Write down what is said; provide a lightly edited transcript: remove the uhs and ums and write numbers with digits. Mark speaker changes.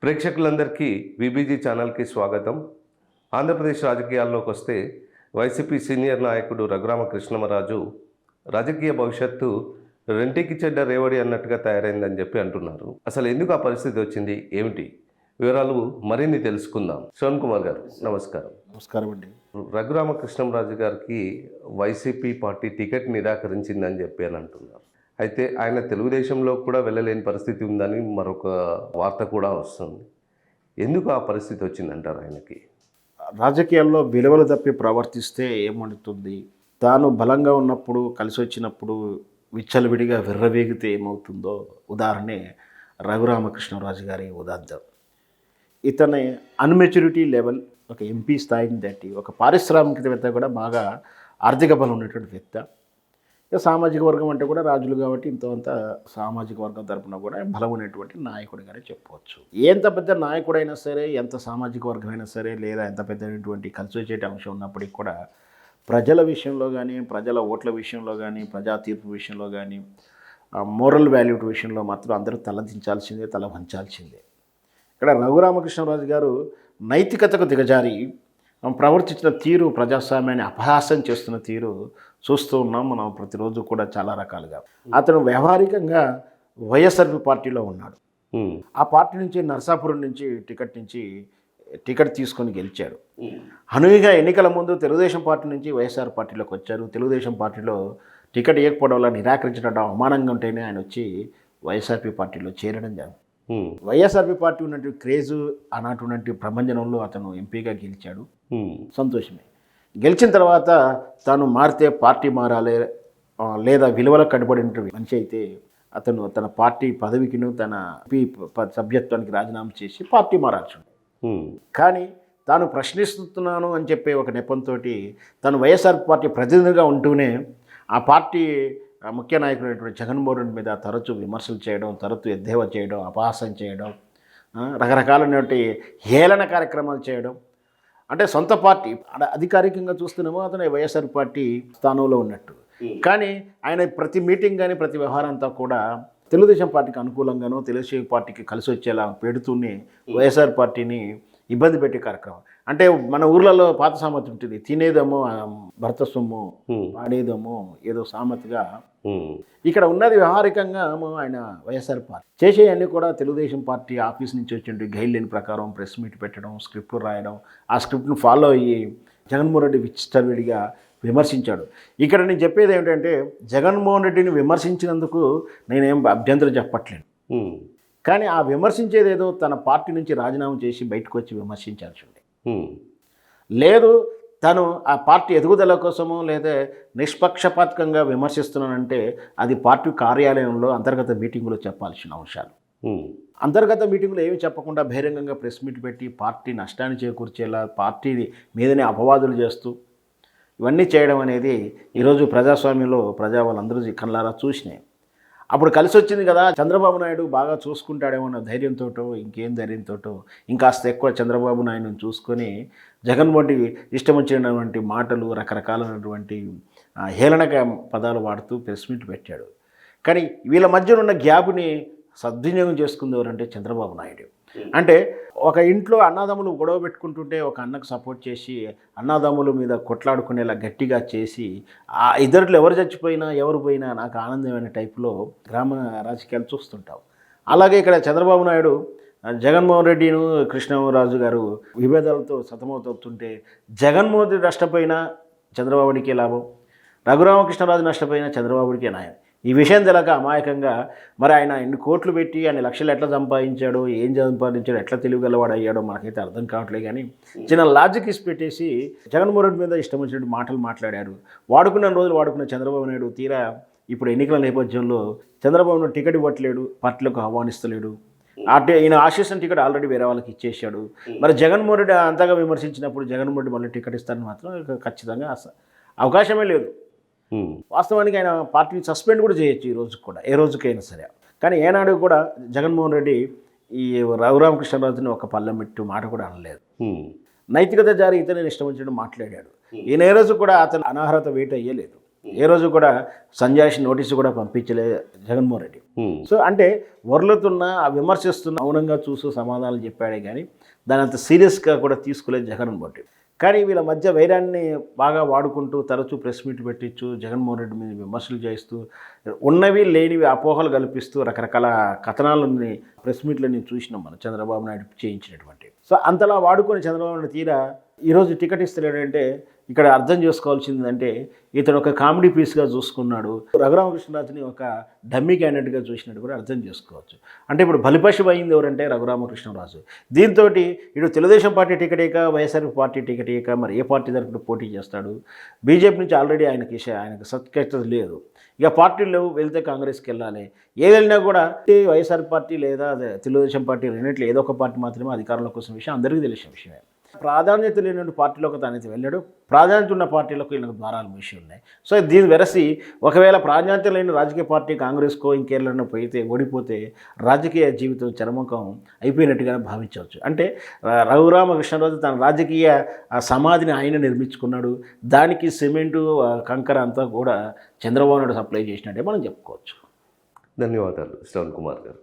Speaker 1: ప్రేక్షకులందరికీ విబిజీ ఛానల్కి స్వాగతం. ఆంధ్రప్రదేశ్ రాజకీయాల్లోకి వస్తే వైసీపీ సీనియర్ నాయకుడు రఘురామకృష్ణమరాజు రాజకీయ భవిష్యత్తు రెంటికి చెడ్డ రేవడి అన్నట్టుగా తయారైందని చెప్పి అంటున్నారు. అసలు ఎందుకు ఆ పరిస్థితి వచ్చింది, ఏమిటి వివరాలు మరిన్ని తెలుసుకుందాం. శ్రవణ్ కుమార్ గారు నమస్కారం.
Speaker 2: నమస్కారం అండి.
Speaker 1: రఘురామకృష్ణమరాజు గారికి వైసీపీ పార్టీ టికెట్ నిరాకరించిందని చెప్పి అని అంటున్నారు. అయితే ఆయన తెలుగుదేశంలో కూడా వెళ్ళలేని పరిస్థితి ఉందని మరొక వార్త కూడా వస్తుంది. ఎందుకు ఆ పరిస్థితి వచ్చిందంటారు ఆయనకి?
Speaker 2: రాజకీయాల్లో విలువలు తప్పి ప్రవర్తిస్తే ఏమవుతుంది, తాను బలంగా ఉన్నప్పుడు కలిసి వచ్చినప్పుడు విచ్చలవిడిగా విర్రవేగితే ఏమవుతుందో ఉదాహరణే రఘురామకృష్ణరాజు గారి ఉదాహరణ. ఇతని అన్మెచ్యూరిటీ లెవెల్ ఒక ఎంపీ స్థాయిని దాటి ఒక పారిశ్రామికవేత్త కూడా బాగా ఆర్థిక బలం ఉన్నటువంటి వ్యక్తి. ఇక సామాజిక వర్గం అంటే కూడా రాజులు కాబట్టి ఇంత సామాజిక వర్గం తరపున కూడా బలం ఉన్నటువంటి నాయకుడిగానే చెప్పవచ్చు. ఎంత పెద్ద నాయకుడైనా సరే, ఎంత సామాజిక వర్గం అయినా సరే, లేదా ఎంత పెద్దటువంటి కలిసి వచ్చే అంశం ఉన్నప్పటికీ కూడా ప్రజల విషయంలో కానీ, ప్రజల ఓట్ల విషయంలో కానీ, ప్రజా తీర్పు విషయంలో కానీ, మోరల్ వాల్యూ విషయంలో మాత్రం అందరూ తలదించాల్సిందే, తల వంచాల్సిందే. ఇక్కడ రఘురామకృష్ణరాజు గారు నైతికతకు దిగజారి ప్రవర్తించిన తీరు, ప్రజాస్వామ్యాన్ని అపహాస్యం చేస్తున్న తీరు చూస్తూ ఉన్నాం మనం ప్రతిరోజు కూడా చాలా రకాలుగా. అతను వ్యవహారికంగా వైఎస్ఆర్పీ పార్టీలో ఉన్నాడు. ఆ పార్టీ నుంచి నరసాపురం నుంచి టికెట్ తీసుకొని గెలిచాడు. హనువిగా ఎన్నికల ముందు తెలుగుదేశం పార్టీ నుంచి వైఎస్ఆర్ పార్టీలోకి వచ్చారు. తెలుగుదేశం పార్టీలో టికెట్ ఇవ్వకపోవడం వల్ల నిరాకరించడం అవమానంగా ఉంటేనే ఆయన వచ్చి వైఎస్ఆర్పీ పార్టీలో చేరడం జరిగింది. వైఎస్ఆర్పీ పార్టీ ఉన్నటువంటి క్రేజు అన్నటువంటి ప్రభంజనంలో అతను ఎంపీగా గెలిచాడు. సంతోషమే. గెలిచిన తర్వాత తాను మారితే పార్టీ మారాలి, లేదా విలువలకు కట్టుబడినటువంటి మనిషి అయితే అతను తన పార్టీ పదవికిను తన ఎంపీ సభ్యత్వానికి రాజీనామా చేసి పార్టీ మారాల్సి ఉంది. కానీ తాను ప్రశ్నిస్తున్నాను అని చెప్పే ఒక నెపంతో తను వైఎస్ఆర్ పార్టీ ప్రతినిధిగా ఉంటూనే ఆ పార్టీ ముఖ్య నాయకుడైనటువంటి జగన్మోహన్ రెడ్డి మీద తరచూ విమర్శలు చేయడం, తరచూ ఎద్దేవా చేయడం, అపహాస్యం చేయడం, రకరకాలైనటువంటి హేళన కార్యక్రమాలు చేయడం. అంటే సొంత పార్టీ అధికారికంగా చూస్తున్నామో అతను వైఎస్ఆర్ పార్టీ స్థానంలో ఉన్నట్టు, కానీ ఆయన ప్రతి మీటింగ్ కానీ ప్రతి వ్యవహారం అంతా కూడా తెలుగుదేశం పార్టీకి అనుకూలంగానూ తెలుగుదేశం పార్టీకి కలిసి వచ్చేలా పెడుతూనే వైఎస్ఆర్ పార్టీని ఇబ్బంది పెట్టే కార్యక్రమం. అంటే మన ఊర్లలో పాత సామెత ఉంటుంది, తినేదేమో భర్త సొమ్ము, పాడేదేమో ఏదో సామెతగా. ఇక్కడ ఉన్నది వ్యవహారికంగా ఆయన వైఎస్ఆర్ పార్టీ చేసేవన్నీ కూడా తెలుగుదేశం పార్టీ ఆఫీస్ నుంచి వచ్చే గైడ్ లైన్ ప్రకారం ప్రెస్ మీట్ పెట్టడం, స్క్రిప్ట్ రాయడం, ఆ స్క్రిప్ట్ను ఫాలో అయ్యి జగన్మోహన్ రెడ్డి విచ్చలవిడిగా విమర్శించాడు. ఇక్కడ నేను చెప్పేది ఏమిటంటే, జగన్మోహన్ రెడ్డిని విమర్శించినందుకు నేనేం అభ్యంతరం చెప్పట్లేను, కానీ ఆ విమర్శించేది ఏదో తన పార్టీ నుంచి రాజీనామా చేసి బయటకు వచ్చి విమర్శించాల్సి ఉంది. లేదు తను ఆ పార్టీ ఎదుగుదల కోసమో లేదా నిష్పక్షపాతకంగా విమర్శిస్తున్నానంటే అది పార్టీ కార్యాలయంలో అంతర్గత మీటింగులో చెప్పాల్సిన అంశాలు. అంతర్గత మీటింగులు ఏమి చెప్పకుండా బహిరంగంగా ప్రెస్ మీట్ పెట్టి పార్టీ నష్టాన్ని చేకూర్చేలా పార్టీ మీదనే అపవాదులు చేస్తూ ఇవన్నీ చేయడం అనేది ఈరోజు ప్రజాస్వామ్యంలో వాళ్ళందరూ కళ్ళారా చూసినాయి. అప్పుడు కలిసి వచ్చింది కదా, చంద్రబాబు నాయుడు బాగా చూసుకుంటాడేమో అన్న ధైర్యంతో, ఇంకేం ధైర్యంతో ఇంకాస్త ఎక్కువ చంద్రబాబు నాయుడుని చూసుకొని జగన్మోహన్ రెడ్డి ఇష్టం వచ్చినటువంటి మాటలు, రకరకాలైనటువంటి హేళనక పదాలు వాడుతూ ప్రెస్ మీట్ పెట్టాడు. కానీ వీళ్ళ మధ్యన ఉన్న గ్యాప్ని సద్వినియోగం చేసుకుంది ఎవరంటే చంద్రబాబు నాయుడు. అంటే ఒక ఇంట్లో అన్నదమ్ములు గొడవ పెట్టుకుంటుంటే ఒక అన్నకు సపోర్ట్ చేసి అన్నదమ్ముల మీద కొట్లాడుకునేలా గట్టిగా చేసి ఆ ఇద్దరిలో ఎవరు చచ్చిపోయినా ఎవరు పోయినా నాకు ఆనందమైన టైపులో గ్రామ రాజకీయాలు చూస్తుంటాం. అలాగే ఇక్కడ చంద్రబాబు నాయుడు జగన్మోహన్ రెడ్డిను కృష్ణరాజు గారు విభేదాలతో సతమవుతుంటే జగన్మోహన్ రెడ్డి నష్టపోయినా చంద్రబాబుడికే లాభం, రఘురామకృష్ణరాజు నష్టపోయినా చంద్రబాబుడికే న్యాయం. ఈ విషయం తెలియక అమాయకంగా మరి ఆయన ఎన్ని కోట్లు పెట్టి ఆయన లక్షలు ఎట్లా సంపాదించాడో, ఏం సంపాదించాడో, ఎట్లా తెలివిగలవాడు అయ్యాడో మనకైతే అర్థం కావట్లేదు. కానీ చిన్న లాజిక్ ఇసి పెట్టేసి జగన్మోహన్ రెడ్డి మీద ఇష్టం వచ్చినట్టు మాటలు మాట్లాడారు. వాడుకున్న రోజులు వాడుకున్న చంద్రబాబు నాయుడు తీరా ఇప్పుడు ఎన్నికల నేపథ్యంలో చంద్రబాబు నాయుడు టికెట్ ఇవ్వట్లేడు, పార్టీలకు ఆహ్వానిస్తలేడు. ఈయన ఆశిస్తున్న టికెట్ ఆల్రెడీ వేరే వాళ్ళకి ఇచ్చేసాడు. మరి జగన్మోహన్ రెడ్డి అంతగా విమర్శించినప్పుడు జగన్మోహన్ రెడ్డి మళ్ళీ టికెట్ ఇస్తారని మాత్రం ఖచ్చితంగా అవకాశమే లేదు. వాస్తవానికి ఆయన పార్టీని సస్పెండ్ కూడా చేయొచ్చు ఈ రోజు కూడా, ఏ రోజుకైనా సరే. కానీ ఏనాడు కూడా జగన్మోహన్ రెడ్డి ఈ రఘురామకృష్ణరాజుని ఒక పల్లెం పెట్టు మాట కూడా అనలేదు. నైతికత జారి ఇతనే ఇష్టం వచ్చినట్టు మాట్లాడాడు. ఈయన ఏ రోజు కూడా అతను అనర్హత వెయిట్ అయ్యలేదు. ఏ రోజు కూడా సంజాయిషి నోటీసు కూడా పంపించలే జగన్మోహన్ రెడ్డి.
Speaker 1: ఉమ్,
Speaker 2: సో అంటే వర్లుతున్న విమర్శిస్తున్న మౌనంగా చూస్తూ సమాధానాలు చెప్పాడే కానీ దాని అంత సీరియస్గా కూడా తీసుకోలేదు జగన్మోహన్ రెడ్డి. కానీ వీళ్ళ మధ్య వైరాన్ని బాగా వాడుకుంటూ తరచూ ప్రెస్ మీట్లు పెట్టించు జగన్మోహన్ రెడ్డి మీద విమర్శలు చేస్తూ ఉన్నవి లేనివి అపోహలు కల్పిస్తూ రకరకాల కథనాలని ప్రెస్ మీట్లని చూసినాం మనం చంద్రబాబు నాయుడు చేయించినటువంటి. సో అంతలా వాడుకొని చంద్రబాబు నాయుడు తీరా ఈరోజు టికెట్ ఇస్తలేడంటే ఇక్కడ అర్థం చేసుకోవాల్సిందంటే ఇతను ఒక కామెడీ పీస్గా చూసుకున్నాడు, రఘురామకృష్ణరాజుని ఒక డమ్మీ క్యాండిడేట్గా చూసినట్టు కూడా అర్థం చేసుకోవచ్చు. అంటే ఇప్పుడు బలిపశువు అయింది ఎవరంటే రఘురామకృష్ణరాజు. దీంతో ఇటు తెలుగుదేశం పార్టీ టికెట్ ఇక వైఎస్ఆర్ పార్టీ టికెట్ ఇక మరి ఏ పార్టీ తరఫున పోటీ చేస్తాడు. బీజేపీ నుంచి ఆల్రెడీ ఆయనకు సత్కత లేదు. ఇక పార్టీలు వెళ్తే కాంగ్రెస్కి వెళ్ళాలి. ఏ వెళ్ళినా కూడా వైఎస్ఆర్ పార్టీ లేదా తెలుగుదేశం పార్టీ రెండిట్లో ఏదో ఒక పార్టీ మాత్రమే అధికారంలోకి వచ్చిన విషయం అందరికీ తెలిసిన విషయమే. ప్రాధాన్యత లేని పార్టీలోకి తానైతే వెళ్ళాడు, ప్రాధాన్యత ఉన్న పార్టీలకు వీళ్ళకి ద్వారాలు మూసి ఉన్నాయి. సో దీన్ని వెరసి ఒకవేళ ప్రాధాన్యత లేని రాజకీయ పార్టీ కాంగ్రెస్కో ఇంకేళ్ళనో పోయితే ఓడిపోతే రాజకీయ జీవితం చరమకం అయిపోయినట్టుగానే భావించవచ్చు. అంటే రఘురామకృష్ణరాజు తన రాజకీయ సమాధిని ఆయన నిర్మించుకున్నాడు. దానికి సిమెంటు కంకర అంతా కూడా చంద్రబాబు నాయుడు సప్లై చేసినట్టే మనం చెప్పుకోవచ్చు.
Speaker 1: ధన్యవాదాలు శ్రవణ్ కుమార్ గారు.